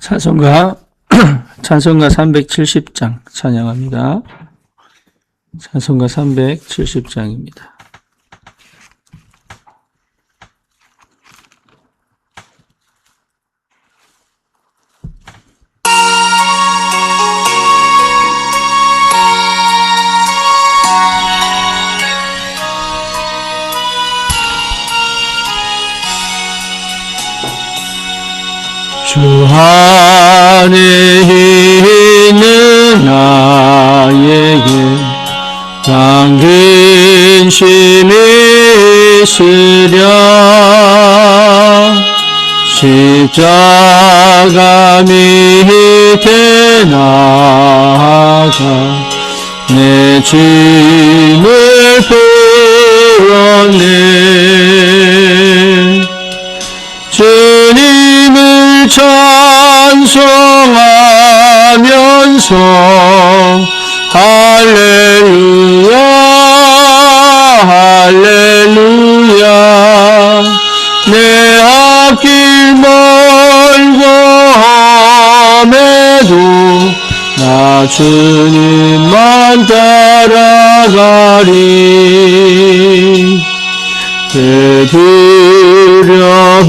찬송가 370장 찬양합니다. 찬송가 370장입니다. 주 안에 있는 나에게 당근 심이 있으랴. 십자가 밑에 나아가 내 짐을 풀었네. 주님을 찬송하면서 할렐루야 할렐루야. 내 앞길 멀고 험해도 나 주님만 따라가리. 그 두려움이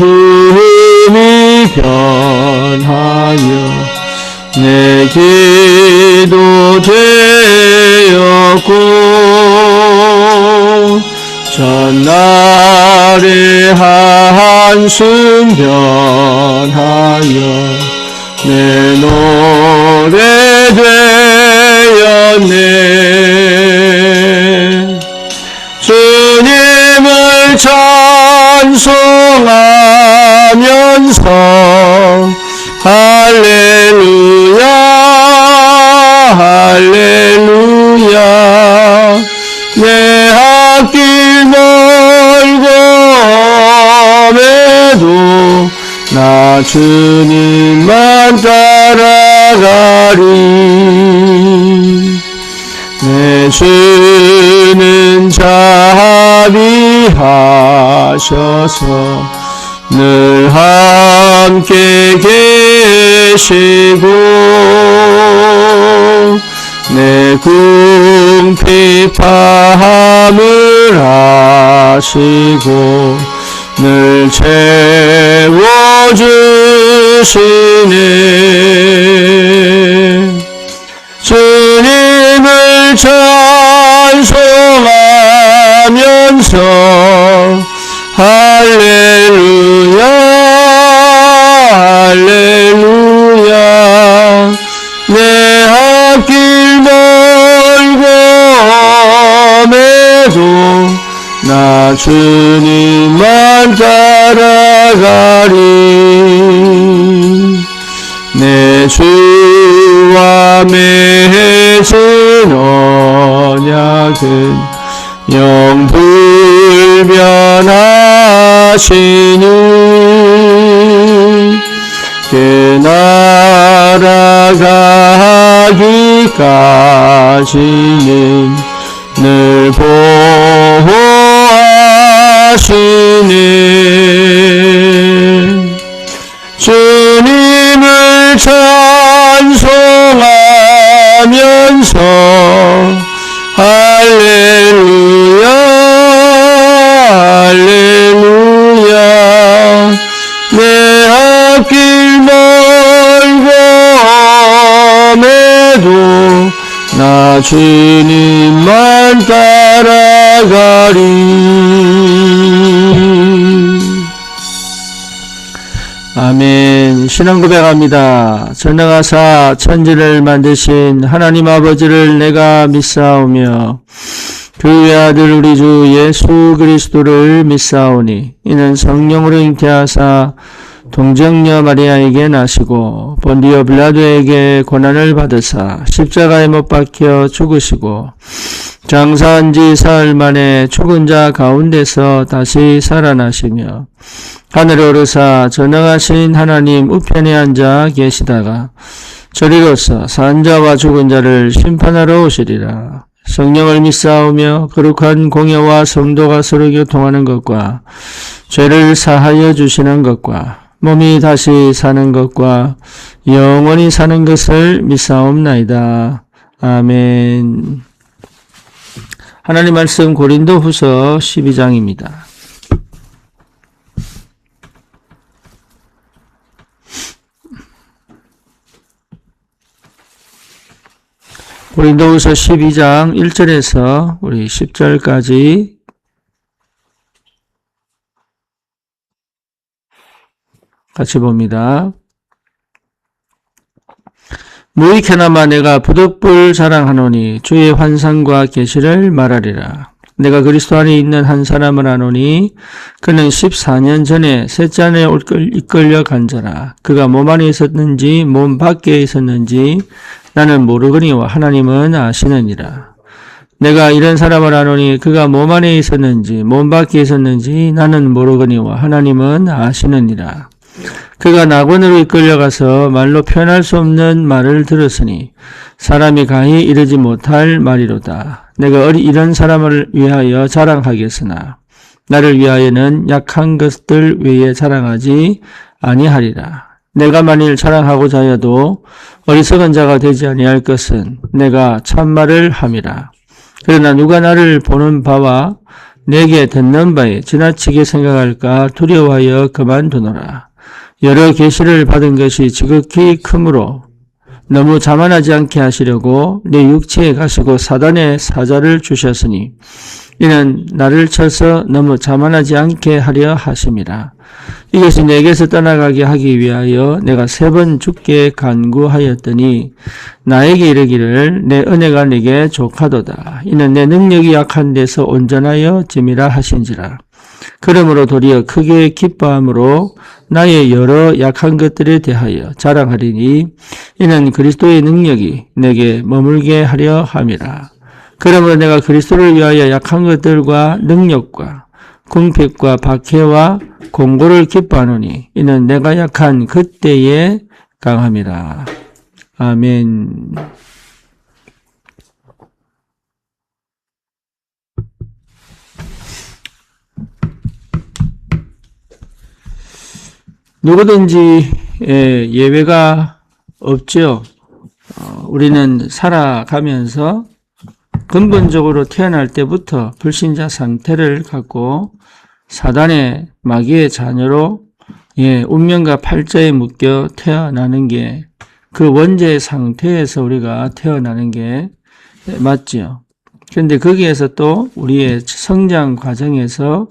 변하여 내 기도 되었고, 전날의 한숨 변하여 내 노래 되었네. 주님을 찬송하면서 할렐루야 할렐루야. 내 앞길 멀고 험해도 나 주님만 따라가리. 내 주는 자비하셔서 늘 함께 계시고, 내 궁핍함을 아시고 늘 채워주시네. 주님을 찬송하면서 할렐루야 할렐루야. 내 앞길 멀고 험해도 나 주님만 따라가리. 내 주와 맺은 언약은 영불변하시니, 그 나라 가기까지는 늘 보호하시네. 주님을 찬송하면서 할렐루야 할렐루야. 내 앞길 멀고 험해도 나 주님만 따라가리. 아멘. 신앙 고백합니다. 전능하사 천지를 만드신 하나님 아버지를 내가 믿사오며 그 외아들 우리 주 예수 그리스도를 믿사오니, 이는 성령으로 잉태하사 동정녀 마리아에게 나시고 본디오 빌라도에게 고난을 받으사 십자가에 못 박혀 죽으시고 장사한 지 사흘 만에 죽은 자 가운데서 다시 살아나시며 하늘에 오르사 전능하신 하나님 우편에 앉아 계시다가 저리로서 산 자와 죽은 자를 심판하러 오시리라. 성령을 믿사오며 거룩한 공예와 성도가 서로 교통하는 것과 죄를 사하여 주시는 것과 몸이 다시 사는 것과 영원히 사는 것을 믿사옵나이다. 아멘. 하나님 말씀 고린도후서 12장입니다. 고린도후서 12장 1절에서 우리 10절까지 같이 봅니다. 무익해나마 내가 부득불 자랑하노니 주의 환상과 계시를 말하리라. 내가 그리스도 안에 있는 한 사람을 아노니 그는 14년 전에 셋째 안에 이끌려 간 자라. 그가 몸 안에 있었는지 몸 밖에 있었는지 나는 모르거니와 하나님은 아시느니라. 내가 이런 사람을 아노니 그가 몸 안에 있었는지 몸 밖에 있었는지 나는 모르거니와 하나님은 아시느니라. 그가 낙원으로 이끌려가서 말로 표현할 수 없는 말을 들었으니 사람이 가히 이르지 못할 말이로다. 내가 이런 사람을 위하여 자랑하겠으나 나를 위하여는 약한 것들 외에 자랑하지 아니하리라. 내가 만일 자랑하고자 하여도 어리석은 자가 되지 아니할 것은 내가 참말을 함이라. 그러나 누가 나를 보는 바와 내게 듣는 바에 지나치게 생각할까 두려워하여 그만두노라. 여러 계시를 받은 것이 지극히 크므로 너무 자만하지 않게 하시려고 내 육체에 가시고 사단의 사자를 주셨으니 이는 나를 쳐서 너무 자만하지 않게 하려 하심이라. 이것이 내게서 떠나가게 하기 위하여 내가 3번 죽게 간구하였더니 나에게 이르기를 내 은혜가 네게 족하도다. 이는 내 능력이 약한 데서 온전하여 짐이라 하신지라. 그러므로 도리어 크게 기뻐함으로 나의 여러 약한 것들에 대하여 자랑하리니 이는 그리스도의 능력이 내게 머물게 하려 함이라. 그러므로 내가 그리스도를 위하여 약한 것들과 능력과 궁핍과 박해와 공고를 기뻐하노니 이는 내가 약한 그때에 강함이라. 아멘. 누구든지 예외가 없죠. 우리는 살아가면서 근본적으로 태어날 때부터 불신자 상태를 갖고 사단의 마귀의 자녀로 운명과 팔자에 묶여 태어나는 게 그 원죄의 상태에서 우리가 태어나는 게 맞죠. 그런데 거기에서 또 우리의 성장 과정에서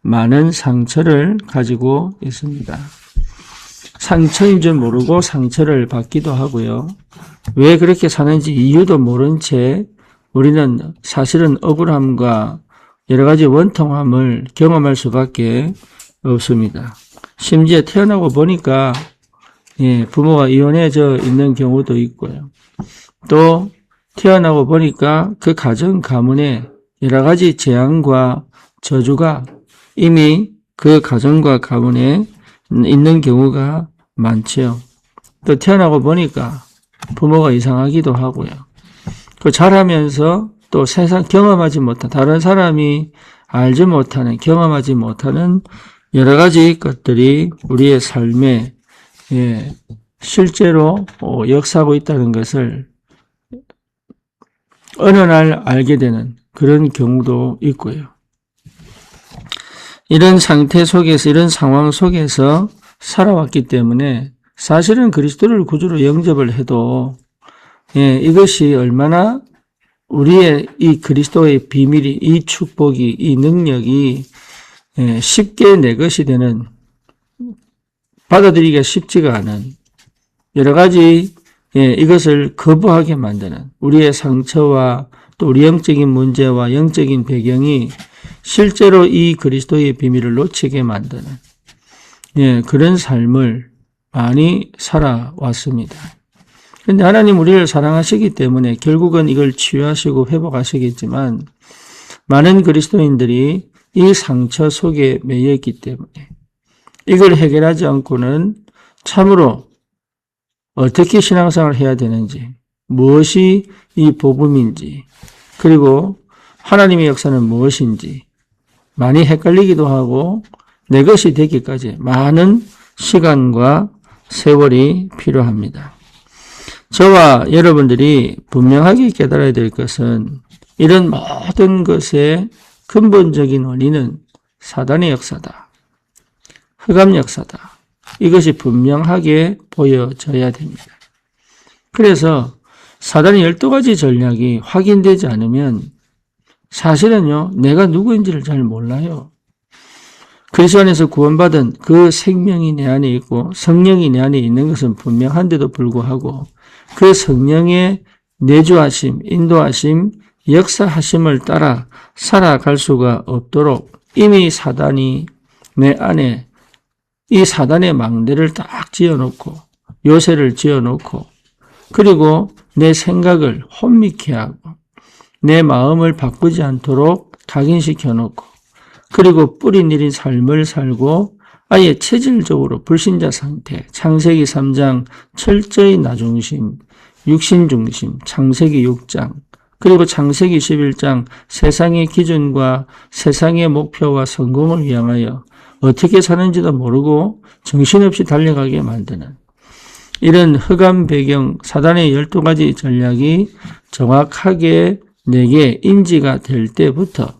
많은 상처를 가지고 있습니다. 상처인 줄 모르고 상처를 받기도 하고요. 왜 그렇게 사는지 이유도 모른 채 우리는 사실은 억울함과 여러 가지 원통함을 경험할 수밖에 없습니다. 심지어 태어나고 보니까 부모가 이혼해져 있는 경우도 있고요. 또 태어나고 보니까 그 가정 가문에 여러 가지 재앙과 저주가 이미 그 가정과 가문에 있는 경우가 많죠. 또 태어나고 보니까 부모가 이상하기도 하고요. 그 자라면서 또 세상 경험하지 못한 다른 사람이 알지 못하는 경험하지 못하는 여러 가지 것들이 우리의 삶에 실제로 역사하고 있다는 것을 어느 날 알게 되는 그런 경우도 있고요. 이런 상태 속에서 이런 상황 속에서 살아왔기 때문에 사실은 그리스도를 구주로 영접을 해도 이것이 얼마나 우리의 이 그리스도의 비밀이 이 축복이 이 능력이 쉽게 내 것이 되는 받아들이기가 쉽지가 않은 여러 가지 이것을 거부하게 만드는 우리의 상처와 또 우리 영적인 문제와 영적인 배경이 실제로 이 그리스도의 비밀을 놓치게 만드는 그런 삶을 많이 살아왔습니다. 그런데 하나님 우리를 사랑하시기 때문에 결국은 이걸 치유하시고 회복하시겠지만 많은 그리스도인들이 이 상처 속에 매여 있기 때문에 이걸 해결하지 않고는 참으로 어떻게 신앙생활을 해야 되는지, 무엇이 이 복음인지, 그리고 하나님의 역사는 무엇인지 많이 헷갈리기도 하고 내 것이 되기까지 많은 시간과 세월이 필요합니다. 저와 여러분들이 분명하게 깨달아야 될 것은 이런 모든 것의 근본적인 원인은 사단의 역사다. 흑암 역사다. 이것이 분명하게 보여져야 됩니다. 그래서 사단의 12가지 전략이 확인되지 않으면 사실은요, 내가 누구인지를 잘 몰라요. 그리스도 안에서 구원받은 그 생명이 내 안에 있고 성령이 내 안에 있는 것은 분명한데도 불구하고 그 성령의 내주하심, 인도하심, 역사하심을 따라 살아갈 수가 없도록 이미 사단이 내 안에 이 사단의 망대를 딱 지어놓고 요새를 지어놓고 그리고 내 생각을 혼미케 하고 내 마음을 바꾸지 않도록 각인시켜 놓고 그리고 뿌리 내린 삶을 살고 아예 체질적으로 불신자 상태, 창세기 3장 철저히 나중심, 육신중심, 창세기 6장 그리고 창세기 11장 세상의 기준과 세상의 목표와 성공을 향하여 어떻게 사는지도 모르고 정신없이 달려가게 만드는 이런 흑암 배경 사단의 12가지 전략이 정확하게 내게 인지가 될 때부터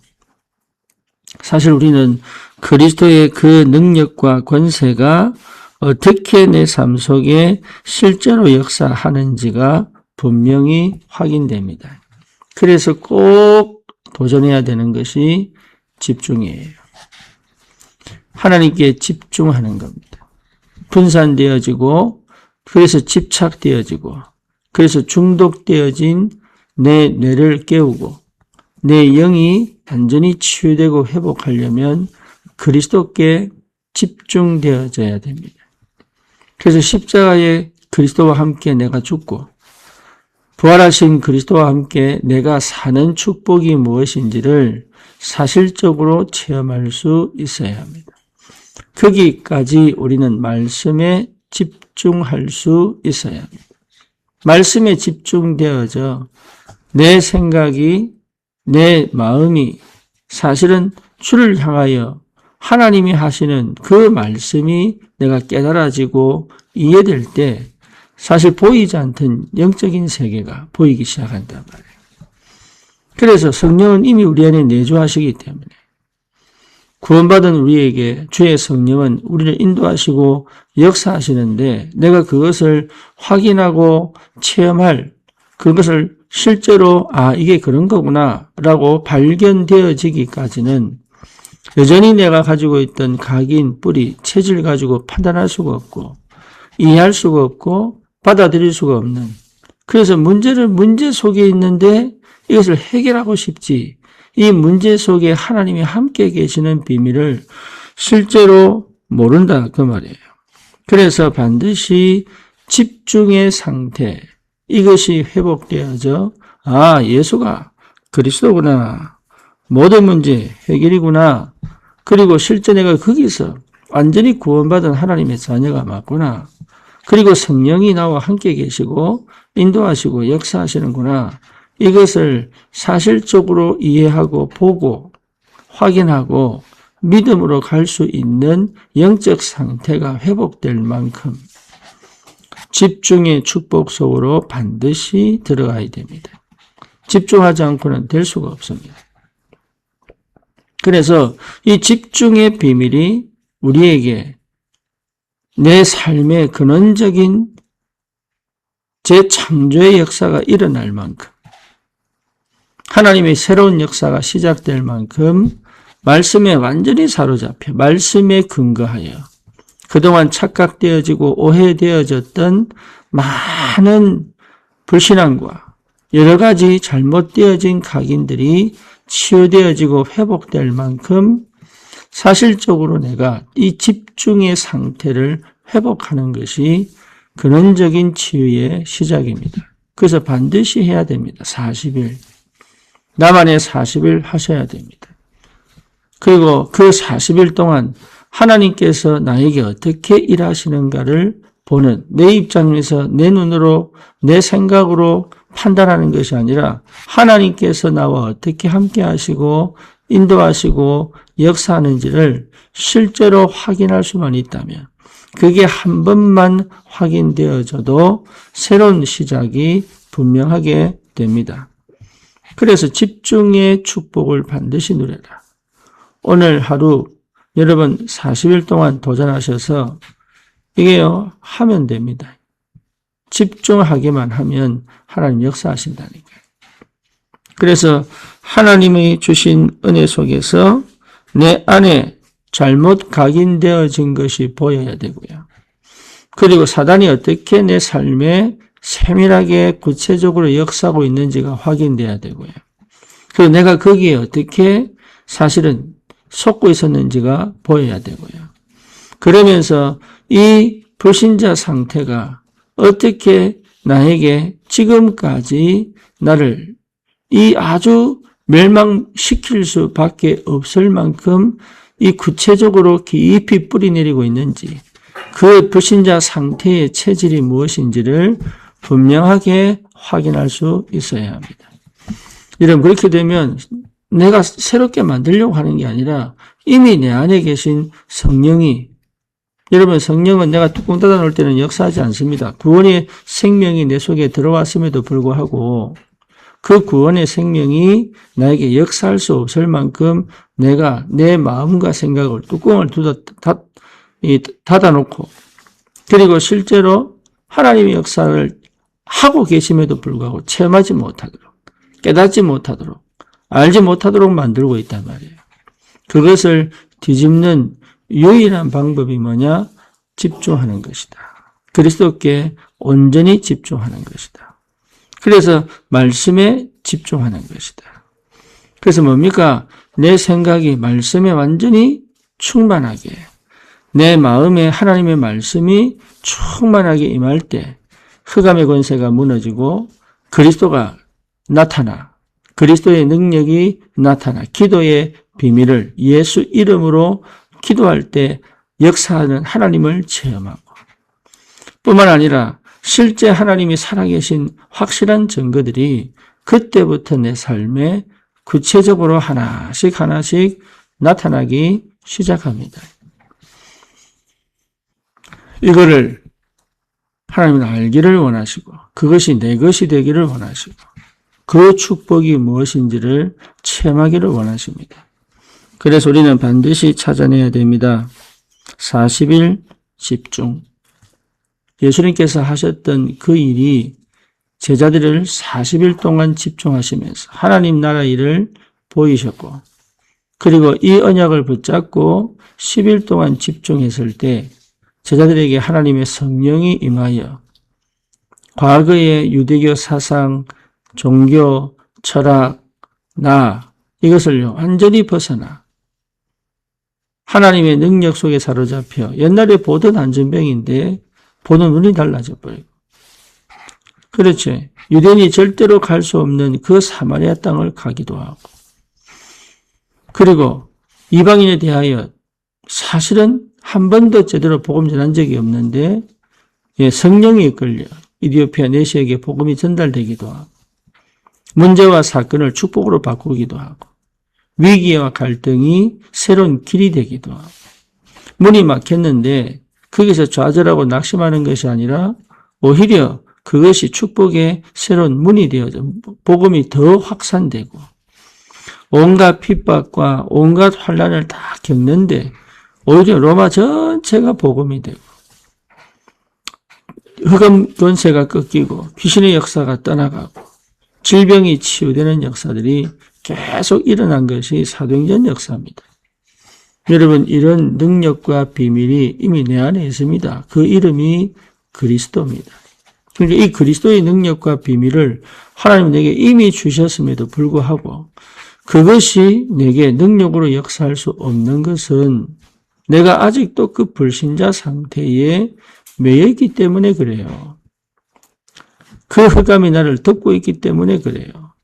사실 우리는 그리스도의 그 능력과 권세가 어떻게 내 삶 속에 실제로 역사하는지가 분명히 확인됩니다. 그래서 꼭 도전해야 되는 것이 집중이에요. 하나님께 집중하는 겁니다. 분산되어지고 그래서 집착되어지고 그래서 중독되어진 내 뇌를 깨우고 내 영이 완전히 치유되고 회복하려면 그리스도께 집중되어져야 됩니다. 그래서 십자가에 그리스도와 함께 내가 죽고 부활하신 그리스도와 함께 내가 사는 축복이 무엇인지를 사실적으로 체험할 수 있어야 합니다. 거기까지 우리는 말씀에 집중할 수 있어야 합니다. 말씀에 집중되어져 내 생각이 내 마음이 사실은 주를 향하여 하나님이 하시는 그 말씀이 내가 깨달아지고 이해될 때 사실 보이지 않던 영적인 세계가 보이기 시작한단 말이에요. 그래서 성령은 이미 우리 안에 내주하시기 때문에 구원받은 우리에게 주의 성령은 우리를 인도하시고 역사하시는데 내가 그것을 확인하고 체험할 그것을 실제로 이게 그런 거구나 라고 발견되어지기까지는 여전히 내가 가지고 있던 각인, 뿌리, 체질 가지고 판단할 수가 없고 이해할 수가 없고 받아들일 수가 없는 그래서 문제 속에 있는데 이것을 해결하고 싶지 이 문제 속에 하나님이 함께 계시는 비밀을 실제로 모른다 그 말이에요. 그래서 반드시 집중의 상태 이것이 회복되어져 예수가 그리스도구나 모든 문제 해결이구나 그리고 실제 내가 거기서 완전히 구원받은 하나님의 자녀가 맞구나 그리고 성령이 나와 함께 계시고 인도하시고 역사하시는구나 이것을 사실적으로 이해하고 보고 확인하고 믿음으로 갈 수 있는 영적 상태가 회복될 만큼 집중의 축복 속으로 반드시 들어가야 됩니다. 집중하지 않고는 될 수가 없습니다. 그래서 이 집중의 비밀이 우리에게 내 삶의 근원적인 재창조의 역사가 일어날 만큼 하나님의 새로운 역사가 시작될 만큼 말씀에 완전히 사로잡혀 말씀에 근거하여 그동안 착각되어지고 오해되어졌던 많은 불신앙과 여러 가지 잘못되어진 각인들이 치유되어지고 회복될 만큼 사실적으로 내가 이 집중의 상태를 회복하는 것이 근원적인 치유의 시작입니다. 그래서 반드시 해야 됩니다. 40일. 나만의 40일 하셔야 됩니다. 그리고 그 40일 동안 하나님께서 나에게 어떻게 일하시는가를 보는 내 입장에서 내 눈으로 내 생각으로 판단하는 것이 아니라 하나님께서 나와 어떻게 함께 하시고 인도하시고 역사하는지를 실제로 확인할 수만 있다면 그게 한 번만 확인되어져도 새로운 시작이 분명하게 됩니다. 그래서 집중의 축복을 반드시 누려라. 오늘 하루 여러분 40일 동안 도전하셔서 이게요 하면 됩니다. 집중하기만 하면 하나님 역사하신다니까요. 그래서 하나님이 주신 은혜 속에서 내 안에 잘못 각인되어진 것이 보여야 되고요. 그리고 사단이 어떻게 내 삶에 세밀하게 구체적으로 역사하고 있는지가 확인돼야 되고요. 그리고 내가 거기에 어떻게 사실은 속고 있었는지가 보여야 되고요. 그러면서 이 불신자 상태가 어떻게 나에게 지금까지 나를 이 아주 멸망시킬 수밖에 없을 만큼 이 구체적으로 깊이 뿌리내리고 있는지 그 불신자 상태의 체질이 무엇인지를 분명하게 확인할 수 있어야 합니다. 여러분 그렇게 되면 내가 새롭게 만들려고 하는 게 아니라 이미 내 안에 계신 성령이 여러분 성령은 내가 뚜껑 닫아 놓을 때는 역사하지 않습니다. 구원의 생명이 내 속에 들어왔음에도 불구하고 그 구원의 생명이 나에게 역사할 수 없을 만큼 내가 내 마음과 생각을 뚜껑을 닫아놓고 그리고 실제로 하나님의 역사를 하고 계심에도 불구하고 체험하지 못하도록 깨닫지 못하도록 알지 못하도록 만들고 있단 말이에요. 그것을 뒤집는 유일한 방법이 뭐냐? 집중하는 것이다. 그리스도께 온전히 집중하는 것이다. 그래서 말씀에 집중하는 것이다. 그래서 뭡니까? 내 생각이 말씀에 완전히 충만하게 내 마음에 하나님의 말씀이 충만하게 임할 때 흑암의 권세가 무너지고 그리스도가 나타나 그리스도의 능력이 나타나 기도의 비밀을 예수 이름으로 기도할 때 역사하는 하나님을 체험하고 뿐만 아니라 실제 하나님이 살아계신 확실한 증거들이 그때부터 내 삶에 구체적으로 하나씩 나타나기 시작합니다. 이거를 하나님은 알기를 원하시고 그것이 내 것이 되기를 원하시고 그 축복이 무엇인지를 체험하기를 원하십니다. 그래서 우리는 반드시 찾아내야 됩니다. 40일 집중. 예수님께서 하셨던 그 일이 제자들을 40일 동안 집중하시면서 하나님 나라 일을 보이셨고 그리고 이 언약을 붙잡고 10일 동안 집중했을 때 제자들에게 하나님의 성령이 임하여 과거의 유대교 사상, 종교, 철학, 이것을 완전히 벗어나 하나님의 능력 속에 사로잡혀 옛날에 보던 안전병인데 보는 눈이 달라져 버리고 그렇지. 유대인이 절대로 갈 수 없는 그 사마리아 땅을 가기도 하고 그리고 이방인에 대하여 사실은 한 번도 제대로 복음 전한 적이 없는데 성령이 이끌려 이디오피아 내시에게 복음이 전달되기도 하고 문제와 사건을 축복으로 바꾸기도 하고 위기와 갈등이 새로운 길이 되기도 하고 문이 막혔는데 거기서 좌절하고 낙심하는 것이 아니라 오히려 그것이 축복의 새로운 문이 되어져 복음이 더 확산되고 온갖 핍박과 온갖 환난을 다 겪는데 오히려 로마 전체가 복음이 되고 흑암 권세가 꺾이고 귀신의 역사가 떠나가고 질병이 치유되는 역사들이 계속 일어난 것이 사도행전 역사입니다. 여러분 이런 능력과 비밀이 이미 내 안에 있습니다. 그 이름이 그리스도입니다. 그러니까 이 그리스도의 능력과 비밀을 하나님 내게 이미 주셨음에도 불구하고 그것이 내게 능력으로 역사할 수 없는 것은 내가 아직도 그 불신자 상태에 매여 있기 때문에 그래요. 그 흑암이 나를 덮고 있기 때문에 그래요.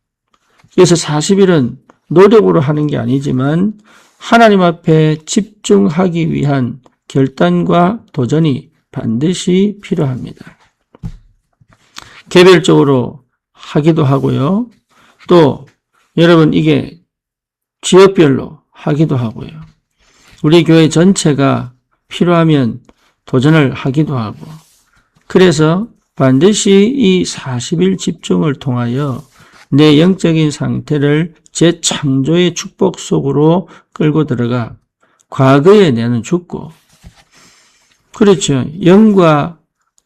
그래서 40일은 노력으로 하는 게 아니지만 하나님 앞에 집중하기 위한 결단과 도전이 반드시 필요합니다. 개별적으로 하기도 하고요. 또 여러분 이게 지역별로 하기도 하고요. 우리 교회 전체가 필요하면 도전을 하기도 하고, 그래서 반드시 이 40일 집중을 통하여 내 영적인 상태를 재창조의 축복 속으로 끌고 들어가 과거에 나는 죽고, 그렇죠. 영과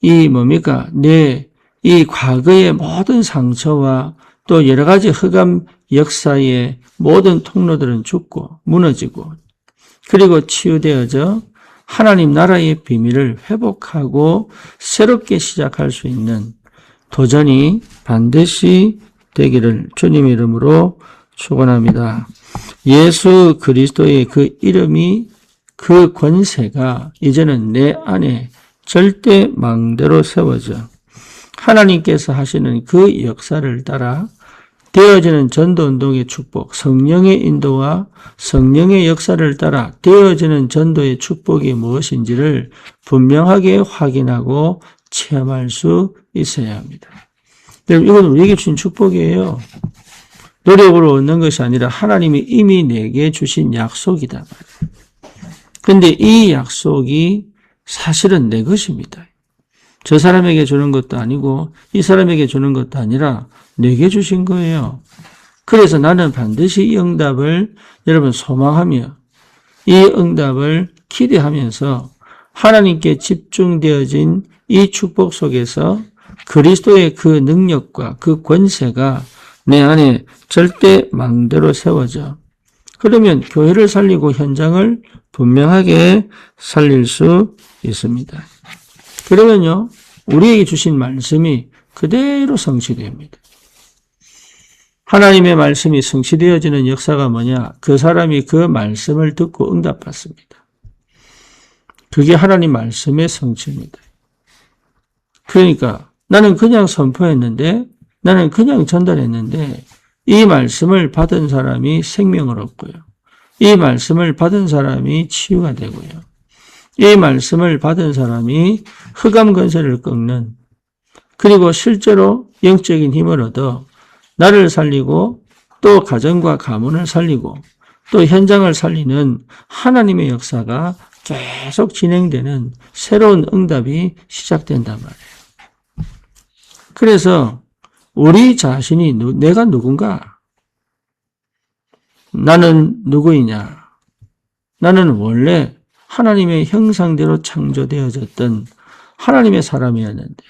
이 뭡니까? 내 이 과거의 모든 상처와 또 여러 가지 흑암 역사의 모든 통로들은 죽고 무너지고, 그리고 치유되어져 하나님 나라의 비밀을 회복하고 새롭게 시작할 수 있는 도전이 반드시 되기를 주님의 이름으로 축원합니다. 예수 그리스도의 그 이름이, 그 권세가 이제는 내 안에 절대 망대로 세워져 하나님께서 하시는 그 역사를 따라 되어지는 전도운동의 축복, 성령의 인도와 성령의 역사를 따라 되어지는 전도의 축복이 무엇인지를 분명하게 확인하고 체험할 수 있어야 합니다. 이건 우리에게 주신 축복이에요. 노력으로 얻는 것이 아니라 하나님이 이미 내게 주신 약속이다. 그런데 이 약속이 사실은 내 것입니다. 저 사람에게 주는 것도 아니고 이 사람에게 주는 것도 아니라 내게 주신 거예요. 그래서 나는 반드시 이 응답을 여러분 소망하며 이 응답을 기대하면서 하나님께 집중되어진 이 축복 속에서 그리스도의 그 능력과 그 권세가 내 안에 절대 망대로 세워져. 그러면 교회를 살리고 현장을 분명하게 살릴 수 있습니다. 그러면요, 우리에게 주신 말씀이 그대로 성취됩니다. 하나님의 말씀이 성취되어지는 역사가 뭐냐? 그 사람이 그 말씀을 듣고 응답받습니다. 그게 하나님 말씀의 성취입니다. 그러니까 나는 그냥 선포했는데, 나는 그냥 전달했는데 이 말씀을 받은 사람이 생명을 얻고요. 이 말씀을 받은 사람이 치유가 되고요. 이 말씀을 받은 사람이 흑암 권세를 꺾는, 그리고 실제로 영적인 힘을 얻어 나를 살리고 또 가정과 가문을 살리고 또 현장을 살리는 하나님의 역사가 계속 진행되는 새로운 응답이 시작된단 말이에요. 그래서 우리 자신이 내가 누군가? 나는 누구이냐? 나는 원래 하나님의 형상대로 창조되어졌던 하나님의 사람이었는데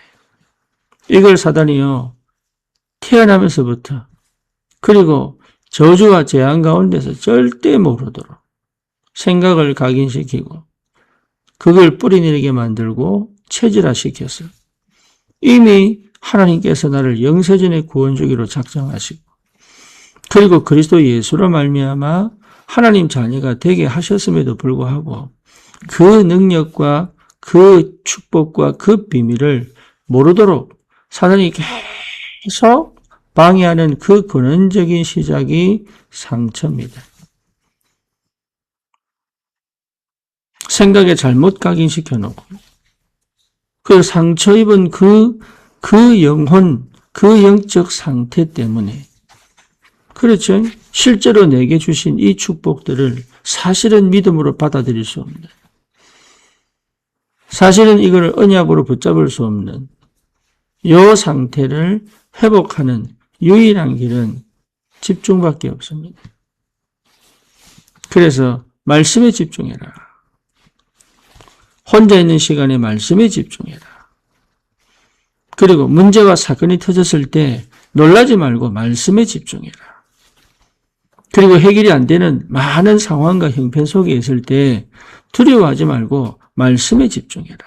이걸 사단이요, 태어나면서부터 그리고 저주와 재앙 가운데서 절대 모르도록 생각을 각인시키고 그걸 뿌리내리게 만들고 체질화시켜서 이미 하나님께서 나를 영세전의 구원주기로 작정하시고 그리고 그리스도 예수로 말미암아 하나님 자녀가 되게 하셨음에도 불구하고 그 능력과 그 축복과 그 비밀을 모르도록 사단이 계속 방해하는 그 근원적인 시작이 상처입니다. 생각에 잘못 각인시켜 놓고 그 상처 입은 그 영혼, 그 영적 상태 때문에, 그렇죠? 실제로 내게 주신 이 축복들을 사실은 믿음으로 받아들일 수 없는, 사실은 이걸 언약으로 붙잡을 수 없는 이 상태를 회복하는 유일한 길은 집중밖에 없습니다. 그래서 말씀에 집중해라. 혼자 있는 시간에 말씀에 집중해라. 그리고 문제와 사건이 터졌을 때 놀라지 말고 말씀에 집중해라. 그리고 해결이 안 되는 많은 상황과 형편 속에 있을 때 두려워하지 말고 말씀에 집중해라.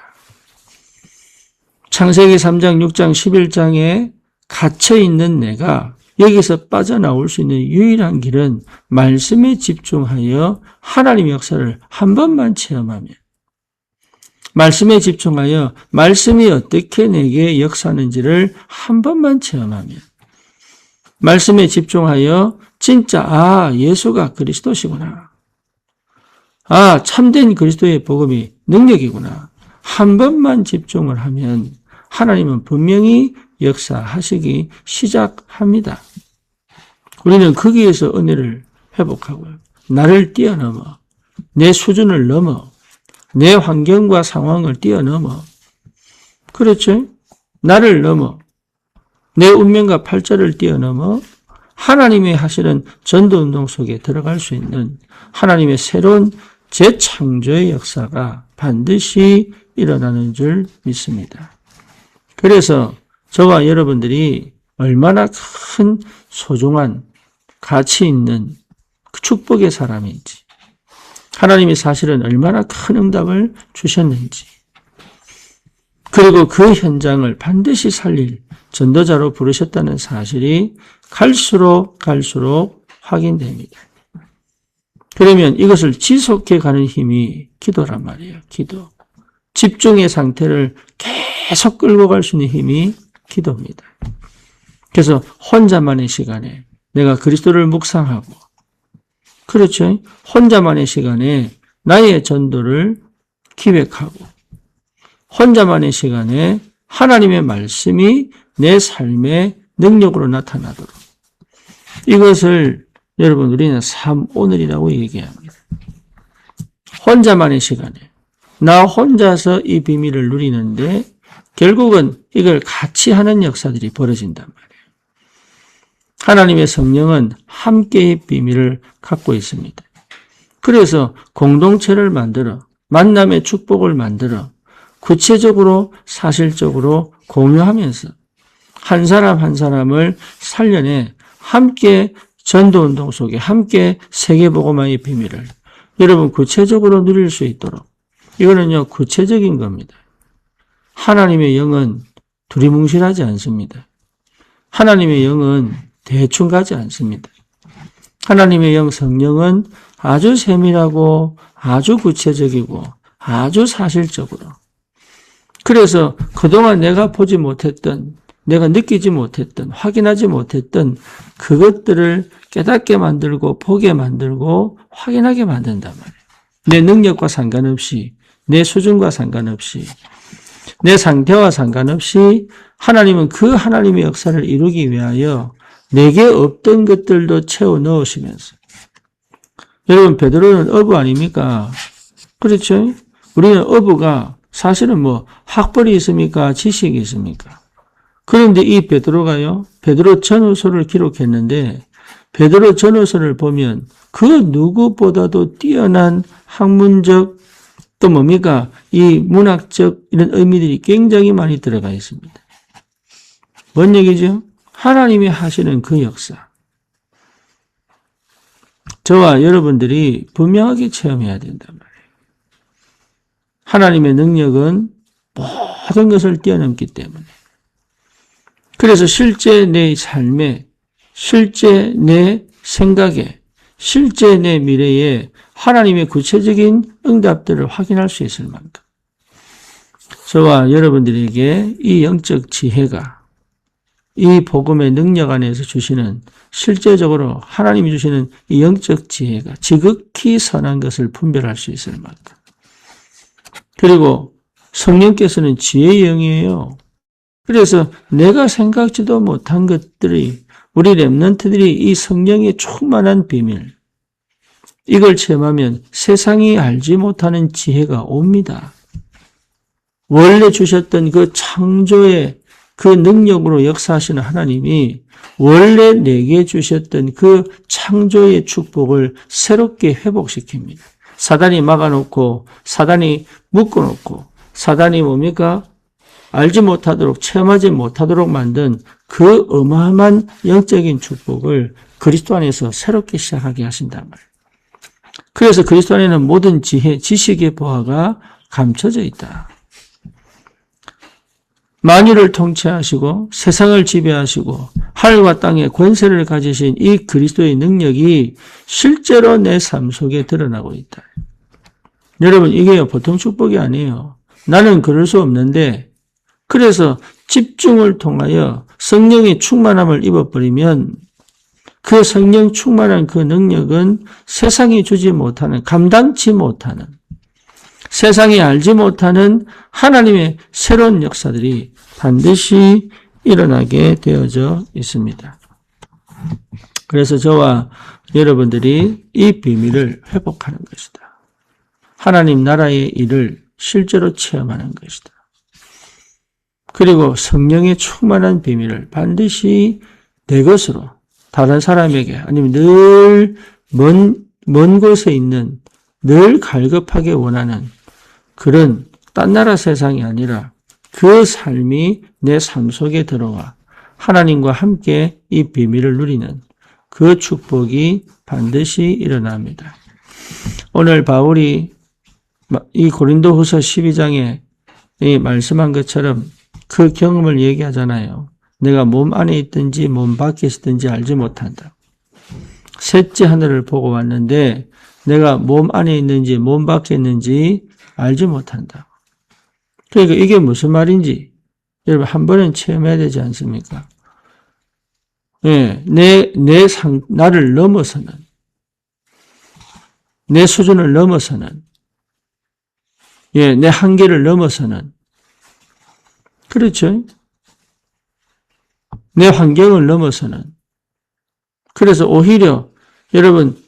창세기 3장, 6장, 11장에 갇혀있는 내가 여기서 빠져나올 수 있는 유일한 길은 말씀에 집중하여 하나님의 역사를 한 번만 체험하면, 말씀에 집중하여 말씀이 어떻게 내게 역사하는지를 한 번만 체험하면, 말씀에 집중하여 진짜 예수가 그리스도시구나, 참된 그리스도의 복음이 능력이구나, 한 번만 집중을 하면 하나님은 분명히 역사하시기 시작합니다. 우리는 거기에서 은혜를 회복하고요, 나를 뛰어넘어 내 수준을 넘어 내 환경과 상황을 뛰어넘어. 그렇죠? 나를 넘어. 내 운명과 팔자를 뛰어넘어 하나님이 하시는 전도운동 속에 들어갈 수 있는 하나님의 새로운 재창조의 역사가 반드시 일어나는 줄 믿습니다. 그래서 저와 여러분들이 얼마나 큰 소중한 가치 있는 축복의 사람인지, 하나님이 사실은 얼마나 큰 응답을 주셨는지, 그리고 그 현장을 반드시 살릴 전도자로 부르셨다는 사실이 갈수록 확인됩니다. 그러면 이것을 지속해 가는 힘이 기도란 말이에요. 기도. 집중의 상태를 계속 끌고 갈 수 있는 힘이 기도입니다. 그래서 혼자만의 시간에 내가 그리스도를 묵상하고, 그렇죠? 혼자만의 시간에 나의 전도를 기획하고, 혼자만의 시간에 하나님의 말씀이 내 삶의 능력으로 나타나도록, 이것을 여러분 우리는 삶오늘이라고 얘기합니다. 혼자만의 시간에 나 혼자서 이 비밀을 누리는데 결국은 이걸 같이 하는 역사들이 벌어진단 말이에요. 하나님의 성령은 함께의 비밀을 갖고 있습니다. 그래서 공동체를 만들어 만남의 축복을 만들어 구체적으로 사실적으로 공유하면서 한 사람 한 사람을 살려내 함께 전도운동 속에 함께 세계복음화의 비밀을 여러분 구체적으로 누릴 수 있도록, 이거는요 구체적인 겁니다. 하나님의 영은 두리뭉실하지 않습니다. 하나님의 영은 대충 가지 않습니다. 하나님의 영 성령은 아주 세밀하고 아주 구체적이고 아주 사실적으로, 그래서 그동안 내가 보지 못했던, 내가 느끼지 못했던, 확인하지 못했던 그것들을 깨닫게 만들고 보게 만들고 확인하게 만든단 말이에요. 내 능력과 상관없이, 내 수준과 상관없이, 내 상태와 상관없이 하나님은 그 하나님의 역사를 이루기 위하여 내게 없던 것들도 채워 넣으시면서, 여러분 베드로는 어부 아닙니까? 그렇죠? 우리는 어부가 사실은 학벌이 있습니까? 지식이 있습니까? 그런데 이 베드로가요, 베드로 전후서를 기록했는데 베드로 전후서를 보면 그 누구보다도 뛰어난 학문적 또 뭡니까? 이 문학적 이런 의미들이 굉장히 많이 들어가 있습니다. 뭔 얘기죠? 하나님이 하시는 그 역사. 저와 여러분들이 분명하게 체험해야 된단 말이에요. 하나님의 능력은 모든 것을 뛰어넘기 때문에. 그래서 실제 내 삶에, 실제 내 생각에, 실제 내 미래에 하나님의 구체적인 응답들을 확인할 수 있을 만큼 저와 여러분들에게 이 영적 지혜가 이 복음의 능력 안에서 주시는, 실제적으로 하나님이 주시는 이 영적 지혜가 지극히 선한 것을 분별할 수 있을 만큼, 그리고 성령께서는 지혜의 영이에요. 그래서 내가 생각지도 못한 것들이, 우리 렘넌트들이 이 성령의 충만한 비밀, 이걸 체험하면 세상이 알지 못하는 지혜가 옵니다. 원래 주셨던 그 창조의 그 능력으로 역사하시는 하나님이 원래 내게 주셨던 그 창조의 축복을 새롭게 회복시킵니다. 사단이 막아놓고, 사단이 묶어놓고, 사단이 뭡니까? 알지 못하도록, 체험하지 못하도록 만든 그 어마어마한 영적인 축복을 그리스도 안에서 새롭게 시작하게 하신단 말이에요. 그래서 그리스도 안에는 모든 지혜, 지식의 보화가 감춰져 있다. 만유를 통치하시고 세상을 지배하시고 하늘과 땅의 권세를 가지신 이 그리스도의 능력이 실제로 내 삶 속에 드러나고 있다. 여러분, 이게 보통 축복이 아니에요. 나는 그럴 수 없는데, 그래서 집중을 통하여 성령의 충만함을 입어버리면 그 성령 충만한 그 능력은 세상이 주지 못하는, 감당치 못하는, 세상이 알지 못하는 하나님의 새로운 역사들이 반드시 일어나게 되어져 있습니다. 그래서 저와 여러분들이 이 비밀을 회복하는 것이다. 하나님 나라의 일을 실제로 체험하는 것이다. 그리고 성령의 충만한 비밀을 반드시 내 것으로 다른 사람에게 아니면 늘 먼 곳에 있는 늘 갈급하게 원하는 그런 딴 나라 세상이 아니라 그 삶이 내 삶 속에 들어와 하나님과 함께 이 비밀을 누리는 그 축복이 반드시 일어납니다. 오늘 바울이 이 고린도후서 12장에 말씀한 것처럼 그 경험을 얘기하잖아요. 내가 몸 안에 있든지 몸 밖에 있든지 알지 못한다. 셋째 하늘을 보고 왔는데 내가 몸 안에 있는지 몸 밖에 있는지 알지 못한다. 그러니까 이게 무슨 말인지 여러분 한 번은 체험해야 되지 않습니까? 예, 나를 넘어서는 내 수준을 넘어서는 예, 내 한계를 넘어서는 그렇죠? 내 환경을 넘어서는 그래서 오히려 여러분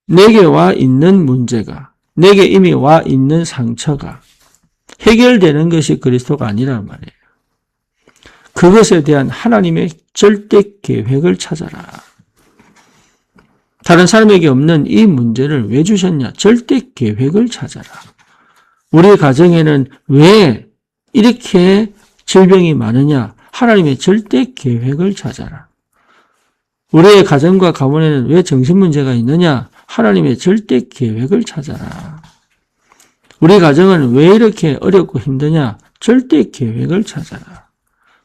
내게 와 있는 문제가 내게 이미 와 있는 상처가 해결되는 것이 그리스도가 아니란 말이에요. 그것에 대한 하나님의 절대 계획을 찾아라. 다른 사람에게 없는 이 문제를 왜 주셨냐? 절대 계획을 찾아라. 우리 가정에는 왜 이렇게 질병이 많으냐? 하나님의 절대 계획을 찾아라. 우리의 가정과 가문에는 왜 정신문제가 있느냐? 하나님의 절대 계획을 찾아라. 우리 가정은 왜 이렇게 어렵고 힘드냐? 절대 계획을 찾아라.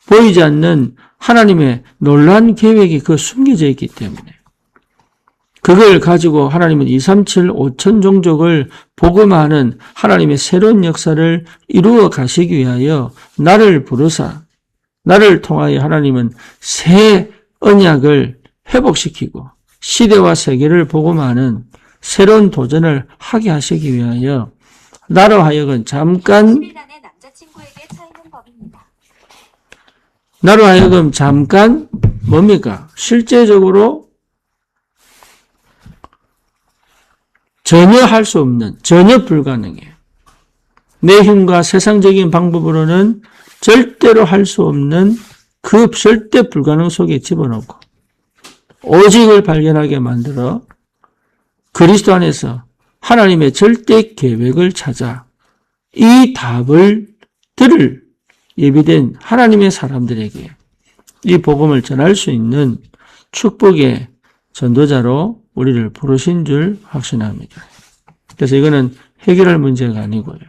보이지 않는 하나님의 놀라운 계획이 그 숨겨져 있기 때문에 그걸 가지고 하나님은 237 5천 종족을 복음하는 하나님의 새로운 역사를 이루어 가시기 위하여 나를 부르사 나를 통하여 하나님은 새 언약을 회복시키고 시대와 세계를 복음하는 새로운 도전을 하게 하시기 위하여 나로 하여금 잠깐 뭡니까? 실제적으로 전혀 할 수 없는, 전혀 불가능해요. 내 힘과 세상적인 방법으로는 절대로 할 수 없는 그 절대 불가능 속에 집어넣고 오직을 발견하게 만들어 그리스도 안에서 하나님의 절대 계획을 찾아 이 답을 들을 예비된 하나님의 사람들에게 이 복음을 전할 수 있는 축복의 전도자로 우리를 부르신 줄 확신합니다. 그래서 이거는 해결할 문제가 아니고요.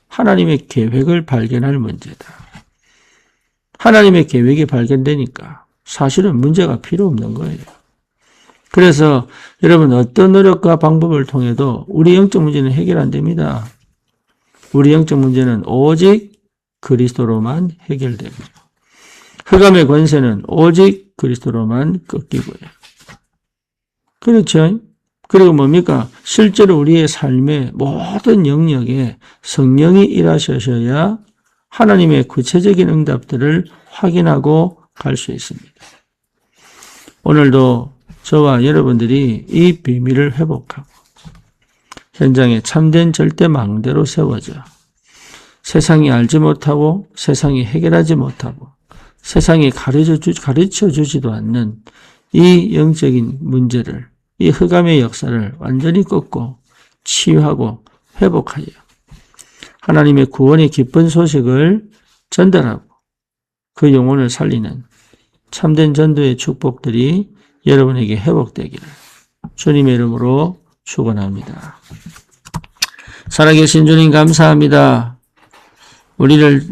하나님의 계획을 발견할 문제다. 하나님의 계획이 발견되니까 사실은 문제가 필요 없는 거예요. 그래서 여러분 어떤 노력과 방법을 통해도 우리 영적 문제는 해결 안 됩니다. 우리 영적 문제는 오직 그리스도로만 해결됩니다. 흑암의 권세는 오직 그리스도로만 꺾이고요. 그렇죠? 그리고 뭡니까? 실제로 우리의 삶의 모든 영역에 성령이 일하셔야 하나님의 구체적인 응답들을 확인하고 갈 수 있습니다. 오늘도 저와 여러분들이 이 비밀을 회복하고 현장에 참된 절대망대로 세워져 세상이 알지 못하고 세상이 해결하지 못하고 세상이 가르쳐 주지도 않는 이 영적인 문제를 이 흑암의 역사를 완전히 꺾고 치유하고 회복하여 하나님의 구원의 기쁜 소식을 전달하고 그 영혼을 살리는 참된 전도의 축복들이 여러분에게 회복되기를 주님의 이름으로 축원합니다. 살아계신 주님 감사합니다. 우리를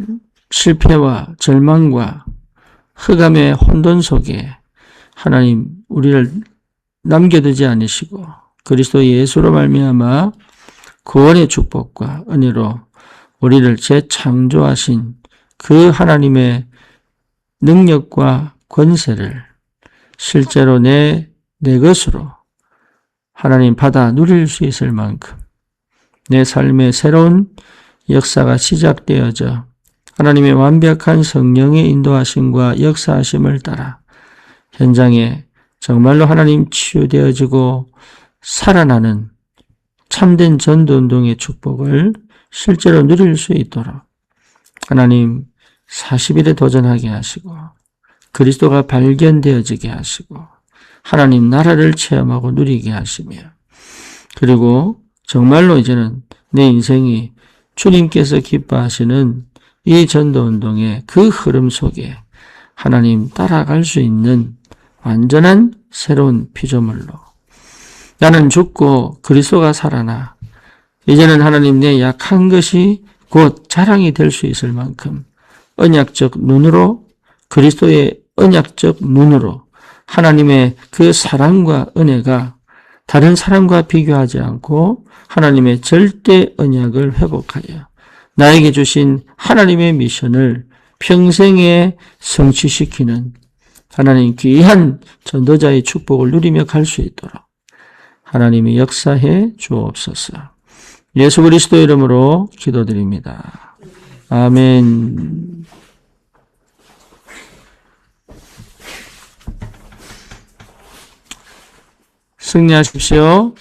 실패와 절망과 흑암의 혼돈 속에 하나님 우리를 남겨두지 않으시고 그리스도 예수로 말미암아 구원의 축복과 은혜로 우리를 재창조하신 그 하나님의 능력과 권세를 실제로 내 것으로 하나님 받아 누릴 수 있을 만큼 내 삶의 새로운 역사가 시작되어져 하나님의 완벽한 성령의 인도하심과 역사하심을 따라 현장에 정말로 하나님 치유되어지고 살아나는 참된 전도운동의 축복을 실제로 누릴 수 있도록 하나님 40일에 도전하게 하시고 그리스도가 발견되어지게 하시고 하나님 나라를 체험하고 누리게 하시며 그리고 정말로 이제는 내 인생이 주님께서 기뻐하시는 이 전도운동의 그 흐름 속에 하나님 따라갈 수 있는 완전한 새로운 피조물로 나는 죽고 그리스도가 살아나 이제는 하나님 내 약한 것이 곧 자랑이 될 수 있을 만큼 언약적 눈으로 그리스도의 언약적 눈으로 하나님의 그 사랑과 은혜가 다른 사람과 비교하지 않고 하나님의 절대 언약을 회복하여 나에게 주신 하나님의 미션을 평생에 성취시키는 하나님 귀한 전도자의 축복을 누리며 갈 수 있도록 하나님이 역사해 주옵소서. 예수 그리스도 이름으로 기도드립니다. 아멘. 승리하십시오.